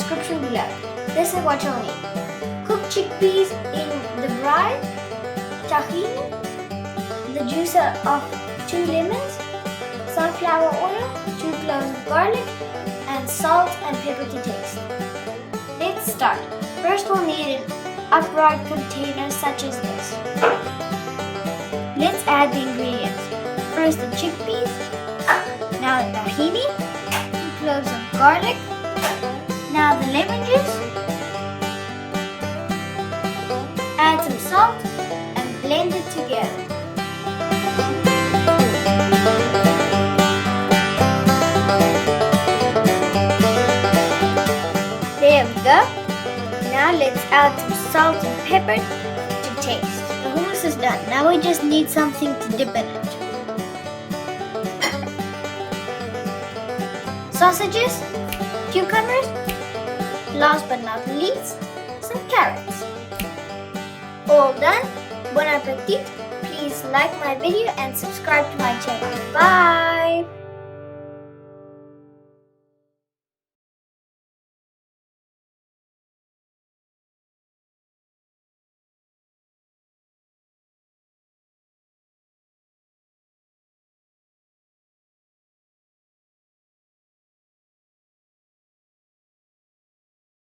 description below. This is what you'll need. Cooked chickpeas in the brine, tahini, the juice of 2 lemons, sunflower oil, 2 cloves of garlic, and salt and pepper to taste. Let's start. First we'll need an upright container such as this. Let's add the ingredients. First the chickpeas, now the tahini, 2 cloves of garlic, now the lemon juice, add some salt and blend it together. There we go. Now let's add some salt and pepper to taste. The hummus is done. Now we just need something to dip in it. Sausages, cucumbers, last but not least, some carrots. All done. Bon appetit. Please like my video and subscribe to my channel. Bye.